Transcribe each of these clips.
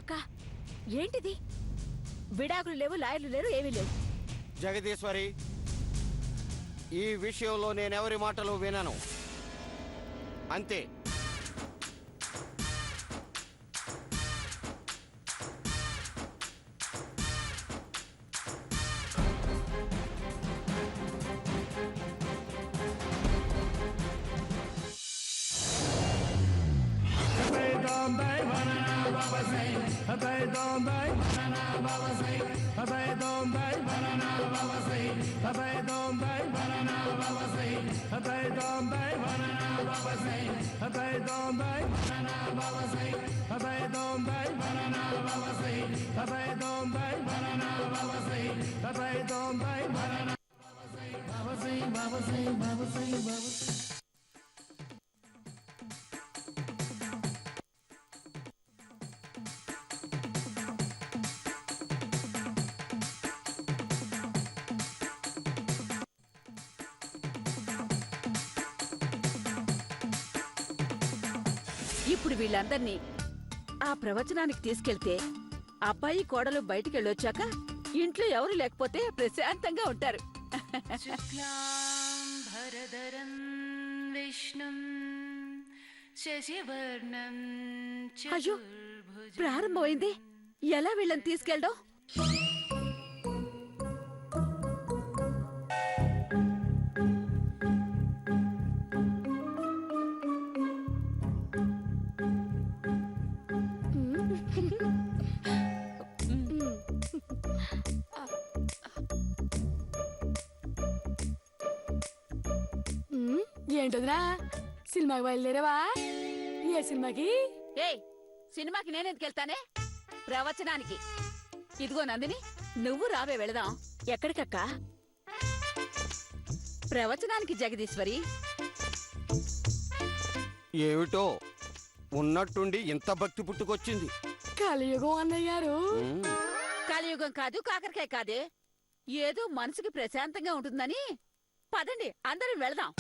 అక్క ఏంటిది? విడాకులు లేవు, లాయర్లు లేరు, ఏమీ లేవు. జగదీశ్వరి, ఈ విషయంలో నేనెవరి మాటలు వినను. అంతే. ఇప్పుడు వీళ్ళందర్నీ ఆ ప్రవచనానికి తీసుకెళ్తే అబ్బాయి కోడలు బయటికెళ్ళొచ్చాక ఇంట్లో ఎవరు లేకపోతే ప్రశాంతంగా ఉంటారు. అయ్యో, ప్రారంభమైంది. ఎలా వీళ్ళని తీసుకెళ్ళడం? ఏంటదిరా, సినిమాకి బయలుదేరావా? ఏ సినిమాకి? ఏయ్, సినిమాకి నేనెందుకు వెళ్తానే? ప్రవచనానికి. ఇదిగో నందిని, నువ్వు రావే, వెళదాం. ఎక్కడికక్కా? ప్రవచనానికి జగదీశ్వరి. ఏమిటో ఉన్నట్టుండి ఇంత భక్తి పుట్టుకొచ్చింది. కలియుగం అన్నయ్య గారు. కలియుగం కాదు, కాకరకాయ కాదే. ఏదో మనసుకి ప్రశాంతంగా ఉంటుందని. పదండి, అందరం వెళదాం.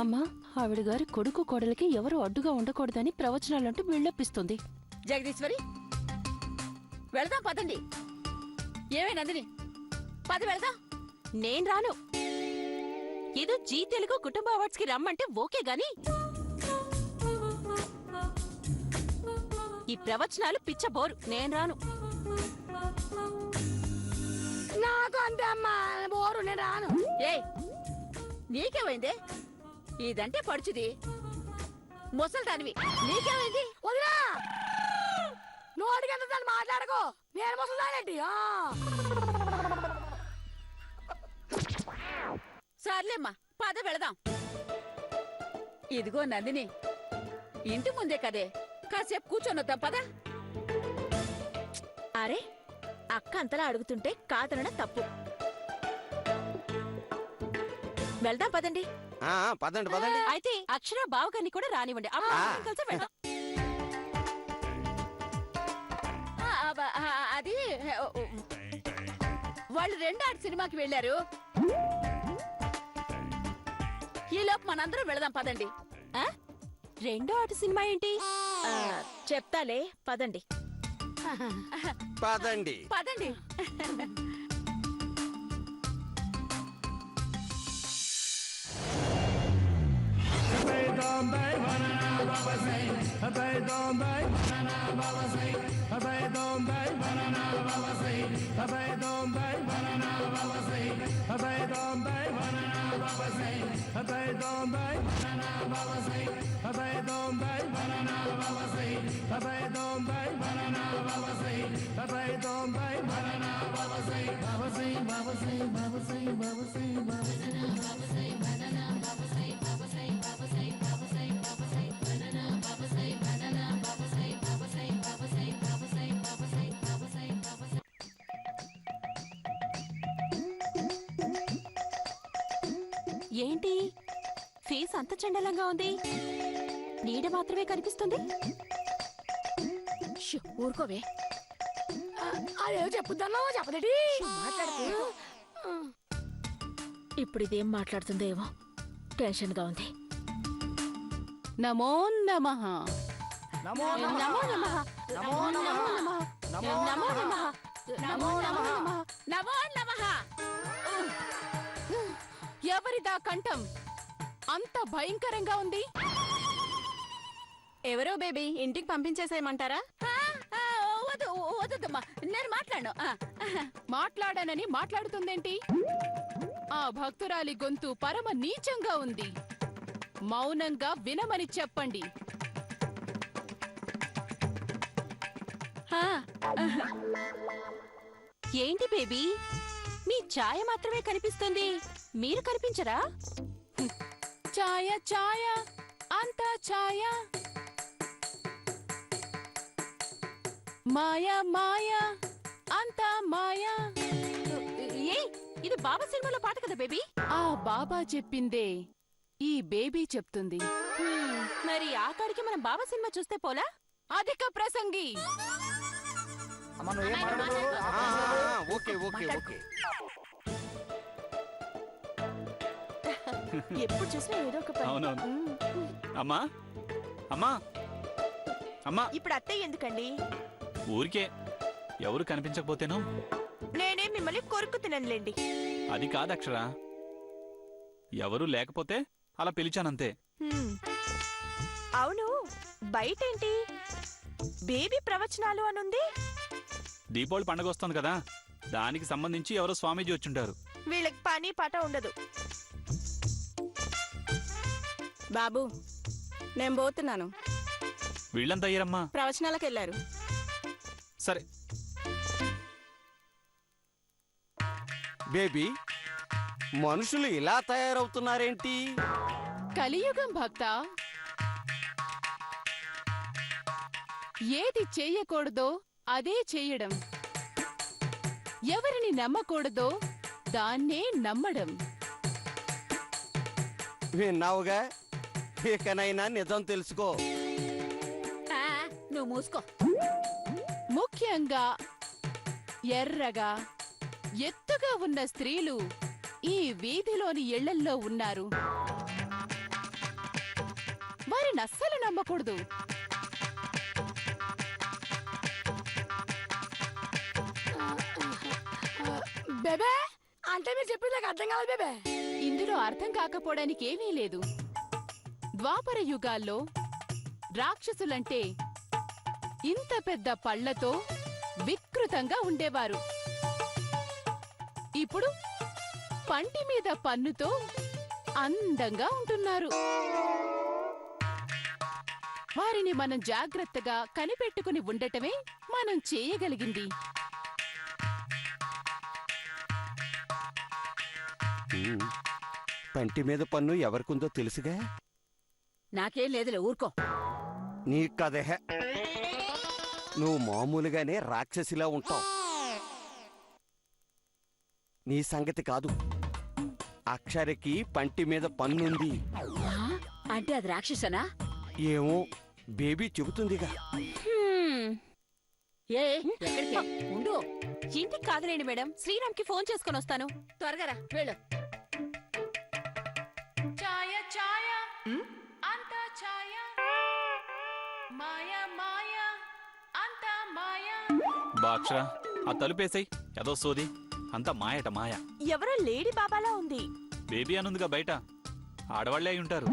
అమ్మా, ఆవిడ గారి కొడుకు కోడలికి ఎవరు అడ్డుగా ఉండకూడదని ప్రవచనాలంటూ బిల్డప్పిస్తుంది. జగదీశ్వరి, వెళదాం, పదండి. ఏమే నందిని, పద వెళదాం. నేను రాను. ఏదో జీ తెలుగు కుటుంబ అవార్డ్స్ కి రమ్మంటే ఓకే గాని ఈ ప్రవచనాలు పిచ్చబోరు. నేను రాను. నాకు అంతే అమ్మా, బోరు, నేను రాను. ఏయ్, నీకేమైందే? ఇదంటే పడుచుది, ముసల్దానివి. నీకేమైంది? వదినా, నోటికి ఎంత మాట్లాడకు. నేను ముసలానండి. సర్లేమ్మా, పద వెళదాం. ఇదిగో నందిని, ఇంటి ముందే కదే, కాసేపు కూర్చొనొద్దాం, పద. అరే, అక్క అంతలా అడుగుతుంటే కాదనడం తప్పు. వెళ్దాం పదండి. పదండి పదండి. అయితే అక్షర బావగారిని కూడా రానివ్వండి. కలిసి వెళ్దాం. అది వాళ్ళు 2 ఆట సినిమాకి వెళ్ళారు. ఈలోపు మనందరం వెళదాం, పదండి. రెండో ఆట సినిమా ఏంటి? చెప్తాలే, పదండి. పదండి పదండి. ఏంటి ఫేస్ అంత చండలంగా ఉంది? నీడ మాత్రమే కనిపిస్తుంది. ఊరుకోవే. అదేదో చెప్పుద్దన్నావా, చెప్పదేటి? మాట్లాడుతూ ఇప్పుడు ఇదేం మాట్లాడుతుందో ఏమో, టెన్షన్ గా ఉంది. నమో నమః. నమో నమో నమః నమో నమో నమః నమో నమో నమః నమో నమః నమో నమః. ఎవరిదా కంఠం అంత భయంకరంగా ఉంది? ఎవరో బేబీ ఇంటికి పంపించేసేయమంటారా? ఆ, ఆ, వద్దమ్మా, నేను మాట్లాడను. మాట్లాడనని మాట్లాడుతుందేంటి? ఆ భక్తురాలి గొంతు పరమ నీచంగా ఉంది. మౌనంగా వినమని చెప్పండి. ఏంటి బేబీ, మీ ఛాయ మాత్రమే కనిపిస్తుంది, మీరు కనిపించరా? ఛాయ ఛాయ అంతా ఛాయ, మాయా మాయా అంతా మాయా. ఏ ఇది బాబా సినిమాలో పాట కదా బేబీ? ఆ బాబా చెప్పిందే ఈ బేబీ చెప్తుంది. మరి ఆకాడికి మనం బాబా సినిమా చూస్తే పోలా? అధిక ప్రసంగి. అమ్మ నువ్వు ఏం మాట్లాడదు ఓకే ఓకే ఓకే. ఎప్పుడు చూసినా ఏదో ఒక పని. అవునవును. అమ్మా అమ్మా అమ్మా, ఇప్పుడు అత్తయ్య ఎందుకండి? ఊరికే ఎవరు కనిపించకపోతేను. నేనే మిమ్మల్ని కొరుకు తిననులేండి. అది కాదు అక్షర, ఎవరు లేకపోతే అలా పిలిచానంతే. అవును, బయటేంటి బేబీ ప్రవచనాలు అనుంది? దీపావళి పండగ వస్తుంది కదా, దానికి సంబంధించి ఎవరో స్వామీజీ వచ్చుంటారు. వీళ్ళకి పని పాట ఉండదు. బాబు నేను పోతున్నాను. వీళ్ళంతా అయ్యారమ్మా. ప్రవచనాలకు వెళ్ళారు. సరే. బేబీ, మనుషులు ఇలా తయారవుతున్నారేంటి? కలియుగం భక్త. ఏది చేయకూడదో అదే చేయడం, ఎవరిని నమ్మకూడదో దాన్నే నమ్మడం. విన్నావుగా, ఇకనైనా నిజం తెలుసుకో. ఆ, నువ్వు మూసుకో. ముఖ్యంగా ఎర్రగా ఎత్తుగా ఉన్న స్త్రీలు ఈ వీధిలోని ఇళ్లల్లో ఉన్నారు. వారిని అస్సలు నమ్మకూడదు. బేబే అంటే మీరు చెప్పింది నాకు అర్థం కావాలి బేబే. ఇందులో అర్థం కాకపోవడానికి ఏమీ లేదు. ద్వాపర యుగాల్లో రాక్షసులంటే ఇంత పెద్ద పళ్లతో వికృతంగా ఉండేవారు. ఇప్పుడు పంటి మీద పన్నుతో అందంగా ఉంటున్నారు. వారిని మనం జాగ్రత్తగా కనిపెట్టుకుని ఉండటమే మనం చేయగలిగింది. పంటి మీద పన్ను ఎవరికుందో తెలుసుగా. నాకేం లేదులే, ఊరుకో. నీ కదే, నువ్వు మామూలుగానే రాక్షసిలా ఉంటావు. నీ సంగతి కాదు. అక్షరకి పంటి మీద పన్నుంది. ఆ, అంటే అది రాక్షసనా? ఏమో, బేబీ చెబుతుందిగా. ఏ ఎక్కడికి ఉండు. ఇంటికి కాదులేండి మేడం, శ్రీరామ్కి ఫోన్ చేసుకొని వస్తాను. త్వరగా రా, వెళ్ళు. ఛాయ ఛాయ అంతా ఛాయ, మాయా మాయా అంతా మాయా. బా అక్షర, ఆ తలుపేసాయి. ఏదో సోది, అంతా మాయట మాయ. ఎవరో లేడీ బాబాలా ఉంది. బేబీ అనుందిగా బయట, ఆడవాళ్లే అయి ఉంటారు.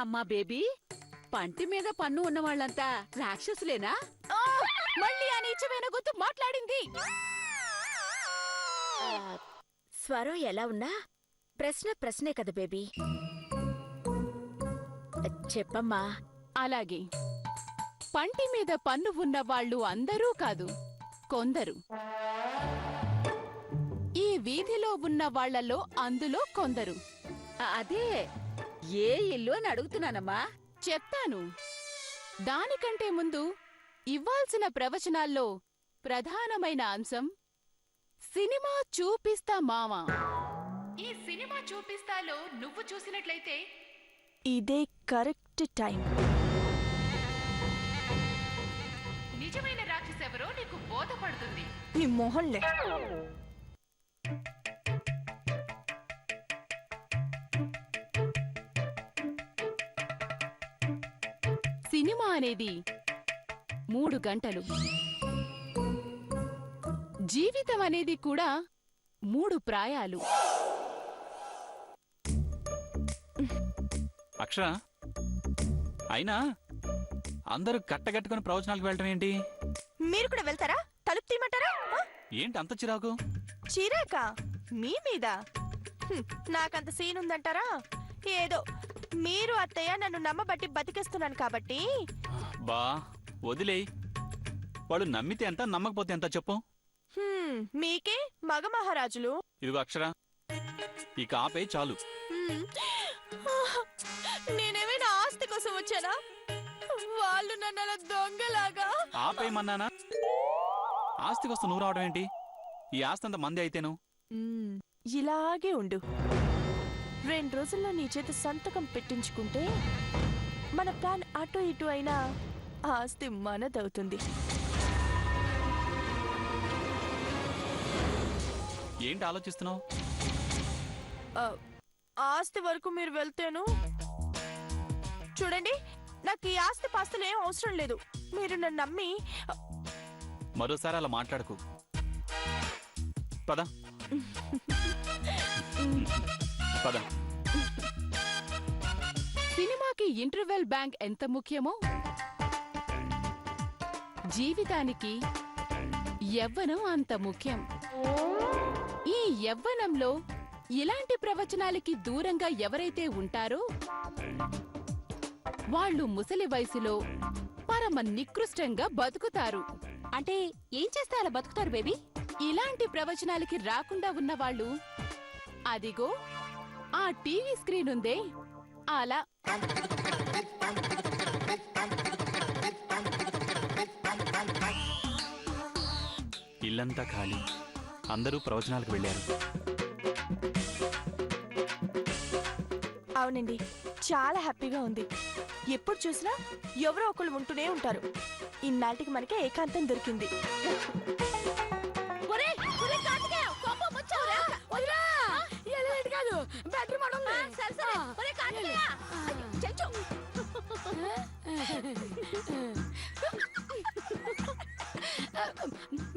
అమ్మా బేబీ, పంటి మీద పన్ను ఉన్న వాళ్ళంతా రాక్షసులేనా? మళ్ళీ ఆ నీచమైన గొంతు మాట్లాడింది. స్వరం ఎలా ఉన్నా ప్రశ్న ప్రశ్నే కదా బేబీ. చెప్పమ్మా. అలాగే, పంటి మీద పన్ను ఉన్న వాళ్ళు అందరూ కాదు, కొందరు. ఈ వీధిలో ఉన్న వాళ్లలో అందులో కొందరు. అదే ఏ ఇల్లు అని అడుగుతున్నానమ్మా. చెప్తాను. దానికంటే ముందు ఇవ్వాల్సిన ప్రవచనాల్లో ప్రధానమైన అంశం సినిమా చూపిస్తా మావా. ఈ సినిమా చూపిస్తాలో నువ్వు చూసినట్లయితే ఇదే కరెక్ట్ టైం. నిజమైన రాక్షసెవరో నీకు బోధపడుతుంది. నీ మొహంలే. సినిమా అనేది 3 గంటలు, జీవితం అనేది కూడా 3 ప్రాయాలు. అక్షర, అయినా అందరూ కట్టగట్టుకుని ప్రవచనాలకు వెళ్ళటం ఏంటి? మీరు కూడా వెళ్తారా? తలుపు తీయమంటారా? ఏంటి అంత చిరాకు? చిరాక మీ మీద? నాకంత సీన్ ఉందంటారా? ఏదో మీరు అత్తయ్య నన్ను నమ్మబట్టి బతికేస్తున్నాను కాబట్టి. బా వదిలేయ్. వాళ్ళు నమ్మితే ఎంత, నమ్మకపోతే ఎంత చెప్పు. మీకే మగ మహారాజులు. ఇదిగో అక్షర, ఇక ఆపే చాలు. నేనేమైనా ఆస్తి కోసం వచ్చానా? వాళ్ళు నన్ను అలా దొంగలాగా. ఆపేయమన్నానా? ఆస్తి కోసం నువ్వు రావడం ఏంటి? ఈ ఆస్తి అంత మంది అయితేను. ఇలాగే ఉండు. 2 రోజుల్లో నీ చేతి సంతకం పెట్టించుకుంటే మన ప్లాన్ అటు ఇటు అయినా ఆస్తి మనదవుతుంది. ఏంటి ఆలోచిస్తున్నావు? ఆస్తి వరకు మీరు వెళ్తేను. చూడండి, నాకు ఈ ఆస్తి పాస్తులు ఏం అవసరం లేదు. మీరు నన్ను నమ్మి. మరోసారి అలా మాట్లాడకు. పద పద. సినిమాకి ఇంటర్వెల్ బ్యాంక్ ఎంత ముఖ్యమో, జీవితానికి యవ్వనం అంత ముఖ్యం. ఈ యవ్వనంలో ఇలాంటి ప్రవచనాలకి దూరంగా ఎవరైతే ఉంటారో వాళ్ళు ముసలి వయసులో పరమ నికృష్టంగా బతుకుతారు. అంటే ఏం చేస్తే అలా బతుకుతారు బేబీ? ఇలాంటి ప్రవచనాలకి రాకుండా ఉన్నవాళ్ళు అదిగో ఆ టీవీ స్క్రీన్ ఉందే అలా. ఇల్లంతా ఖాళీ, అందరూ ప్రవచనాలకు వెళ్ళారు. అవునండి, చాలా హ్యాపీగా ఉంది. ఎప్పుడు చూసినా ఎవరో ఒకళ్ళు ఉంటూనే ఉంటారు. ఇన్నాటికి మనకే ఏకాంతం దొరికింది. కాదు bedroom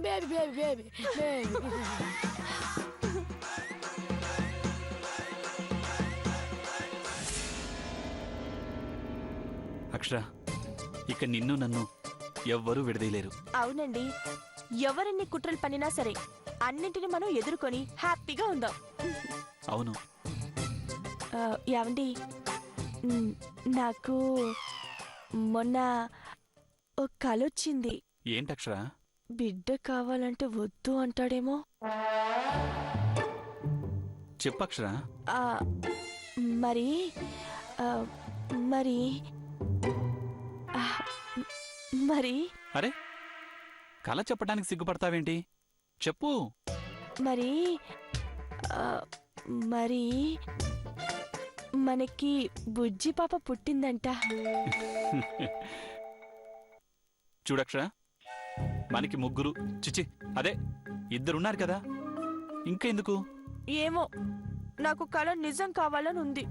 baby baby baby baby. Akshara, ఇక నిన్ను నన్ను ఎవ్వరూ విడదీయలేరు. అవునండి, ఎవరిన్ని కుట్రలు పనినా సరే అన్నింటిని మనం ఎదుర్కొని హ్యాపీగా ఉందాం. అవును. ఏమండి, నాకు మొన్న ఒక కల వచ్చింది. ఏంటక్షర? బిడ్డ కావాలంటే వద్దు అంటాడేమో. చెప్పక్షర. ఆ, మరి ఆ, మరి ఆ, మరి అరే, కల చెప్పడానికి సిగ్గుపడతావేంటి? చెప్పు. మరి ఆ, మరి మనకి బుజ్జి పాప పుట్టిందంట. చూడక్షర, మనకి ముగ్గురు, చిచి అదే ఇద్దరున్నారు కదా, ఇంకా ఎందుకు? ఏమో, నాకు కల నిజం కావాలని ఉంది.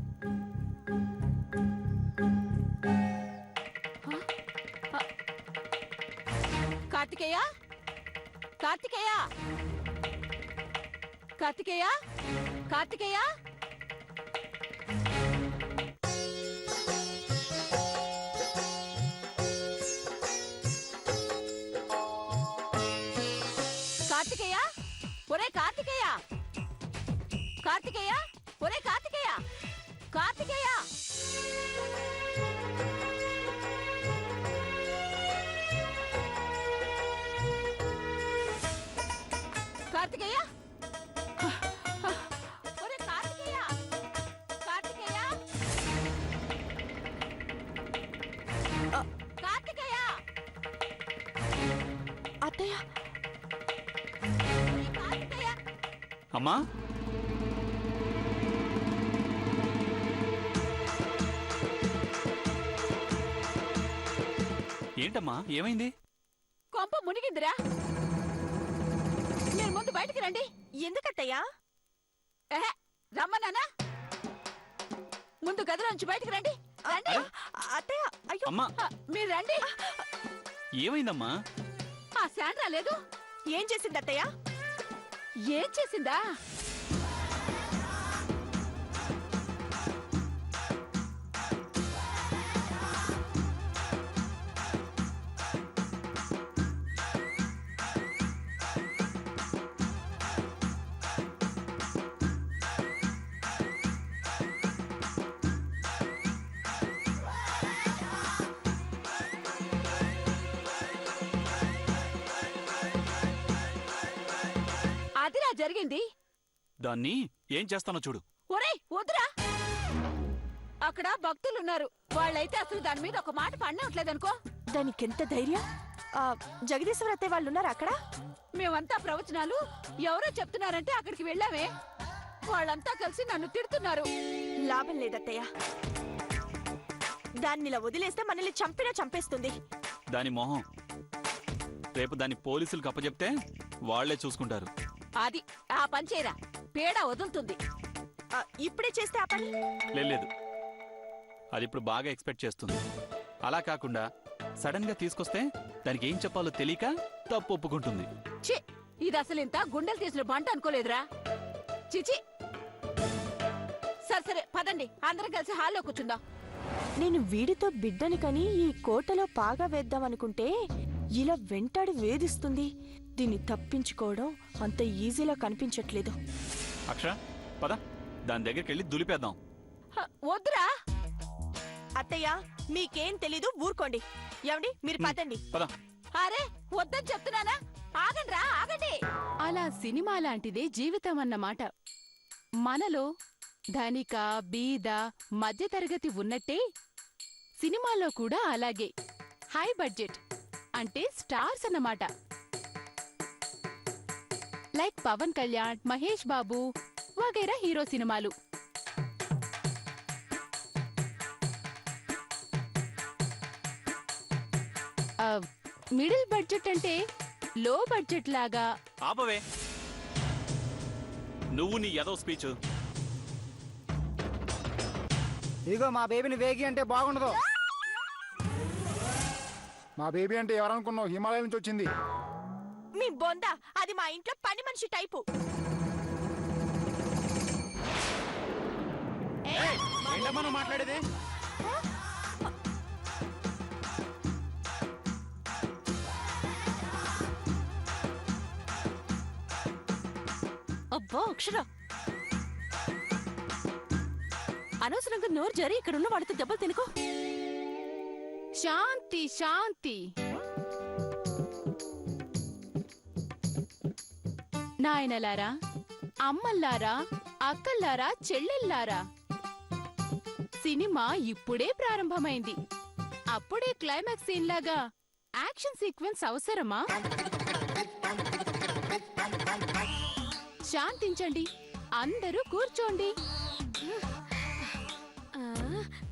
కార్తికేయ, కార్తికేయ, కార్తికేయ, కార్తికేయ. కార్తికేయ, ఒరే కార్తికేయ, కార్తికేయ, ఒరే కార్తికేయ, కార్తికేయ. కార్తికేయ, ఒరే కార్తికేయ, కార్తికేయ, కార్తికేయ. అత్తయ్య, కార్తికేయ. అమ్మా, ఏంటమ్మా, ఏమైంది? కొంప మునిగిందిరా. మీరు ముందు బయటికి రండి. ఎందుకత్తయ్యా? రమ్మన్నానా? ముందు గదిలోంచి బయటికి రండి. రండి. అత్తయ్య అయ్యో అమ్మా మీరు రండి. ఏమైందమ్మా? ఆ శాండ్రా లేదు. ఏం చేసింది అత్తయ్య? ఏం చేసిందా? అదిరా జరిగింది. దాన్ని ఏం చేస్తానో చూడు. ఒరేయ్ వద్దురా. అక్కడ భక్తులున్నారు. వాళ్ళైతే అసలు దాని మీద ఒక మాట పడినట్లేదనుకో. దానికెంత ధైర్యం? జగదీశ్వర అత్తయ్య వాళ్ళు ఉన్నారా అక్కడ? మేమంతా ప్రవచనాలు ఎవరో చెప్తున్నారంటే అక్కడికి వెళ్ళామే. వాళ్ళంతా కలిసి నన్ను తిడుతున్నారు. లాభం లేదత్తయ్య. దాన్ని ఇలా వదిలేస్తే మనల్ని చంపినా చంపేస్తుంది. దాని మొహం. రేపు దాన్ని పోలీసులకు అప్పచెప్తే వాళ్లే చూసుకుంటారు. అది ఆ పంచేరా పేడ వదులుతుంది. ఇప్పుడే చేస్తే ఆ పని లేదు, అది ఇప్పుడు బాగా ఎక్స్పెక్ట్ చేస్తుంది. అలా కాకుండా సడన్ గా తీసుకొస్తే దానికి ఏం చెప్పాలో తెలియక తప్పు ఒప్పుకుంటుంది. ఛీ, ఇది అసలు ఇంత గుండెలు తీసిన బంట అనుకోలేదురా. చిచి. సరే పదండి, అందరం కలిసి హాల్లో కూర్చుందాం. నేను వీడితో బిడ్డని కని ఈ కోటలో పాగా వేద్దామనుకుంటే ఇలా వెంటాడి వేధిస్తుంది. దీన్ని తప్పించుకోవడం అంత ఈజీలా కనిపించట్లేదు. అక్షర పద, దాని దగ్గరికి వెళ్ళి దులిపేద్దాం. వద్దురా. అత్తయ్య మీకేం తెలీదు, ఊరుకోండి. ఏమండి మీరు పదండి. పద. అరే వద్దని చెప్తున్నానా? ఆగండ్రా, ఆగండి. అలా సినిమా లాంటిదే జీవితం అన్నమాట. మనలో ధనిక, బీద, మధ్యతరగతి ఉన్నట్టే సినిమాలో కూడా అలాగే హై బడ్జెట్ అంటే స్టార్స్ అన్నమాట. లైక్ పవన్ కళ్యాణ్, మహేష్ బాబు వగైరా హీరో సినిమాలు. మిడిల్ బడ్జెట్ అంటే లో బడ్జెట్ లాగా. ఆపవే నువ్వు నీ ఏదో స్పీచ్. ఇదిగో మా బేబీని వేగి అంటే బాగుండదు. మా బేబీ అంటే ఎవరనుకున్నావు? హిమాలయం నుంచి వచ్చింది. మీ బొంద, అది మా ఇంట్లో పని మనిషి టైపు. ఏంటమ్మా మాట్లాడేది? అబ్బా అక్షర, అనవసరంగా నోరు జరి ఇక్కడున్న వాడితో దెబ్బలు తినుకో. శాంతి శాంతి. నాయనలారా, అమ్మల్లారా, అక్కల్లారా, చెల్లెల్లారా, సినిమా ఇప్పుడే ప్రారంభమైంది. అప్పుడే క్లైమాక్స్ సీన్ లాగా యాక్షన్ సీక్వెన్స్ అవసరమా? శాంతించండి, అందరూ కూర్చోండి.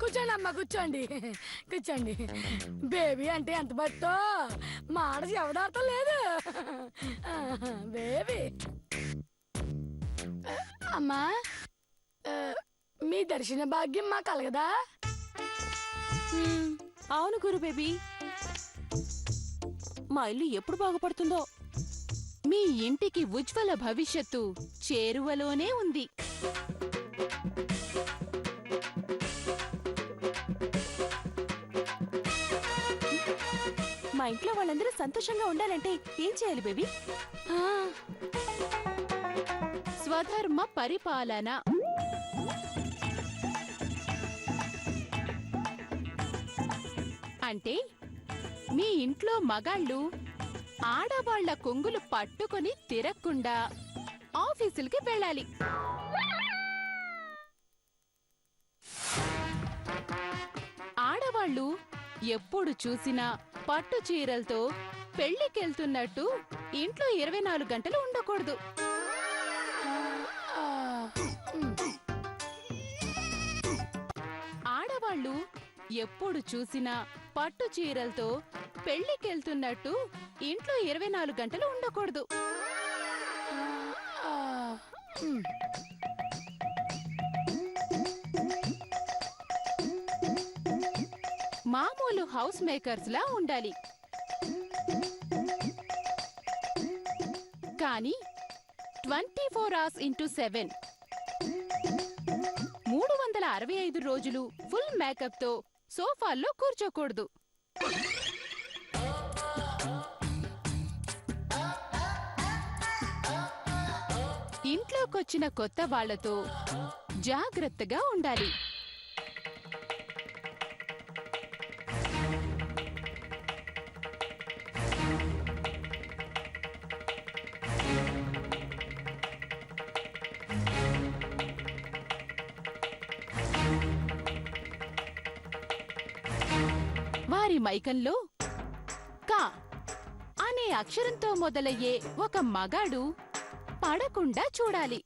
కూర్చోండి అమ్మ, కూర్చోండి కూర్చోండి. బేబీ అంటే ఎంత బట్టో మాట ఎవడాడటం లేదు. బేబీ అమ్మా, మీ దర్శన భాగ్యం మా కలగదా? అవును గురు బేబీ, మా ఇల్లు ఎప్పుడు బాగుపడుతుందో. మీ ఇంటికి ఉజ్వల భవిష్యత్తు చేరువలోనే ఉంది. మా ఇంట్లో వాళ్ళందరూ సంతోషంగా ఉండాలంటే ఏం చేయాలి బేబీ? స్వధర్మ పరిపాలన. అంటే మీ ఇంట్లో మగాళ్ళు ఆడవాళ్ల కొంగులు పట్టుకొని తిరగకుండా ఆఫీసులకి వెళ్ళాలి. ఆడవాళ్లు ఎప్పుడు చూసినా పట్టు చీరలతో పెళ్లికెళ్తున్నట్టు ఇంట్లో 24 గంటలు ఉండకూడదు. ఆడవాళ్లు ఎప్పుడు చూసినా పట్టు చీరలతో పెళ్లికెళ్తున్నట్టు ఇంట్లో 24 గంటలు ఉండకూడదు. మామూలు హౌస్ మేకర్స్ లా ఉండాలి. కానీ 24 hours into 7 365 రోజులు ఫుల్ మేకప్ తో సోఫాల్లో కూర్చోకూడదు. ఇంట్లోకొచ్చిన కొత్త వాళ్లతో జాగ్రత్తగా ఉండాలి. వారి మైకంలో కా అనే అక్షరంతో మొదలయ్యే ఒక మగాడు పడకుండా చూడాలి.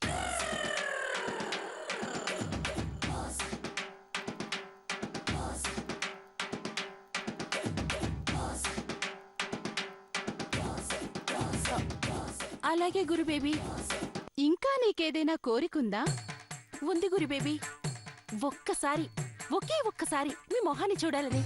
అలాగే గురుబేబీ. ఇంకా నీకేదైనా కోరికుందా? ఉంది గురుబేబీ, ఒక్కసారి ఒకే ఒక్కసారి మీ మొహాన్ని చూడాలని.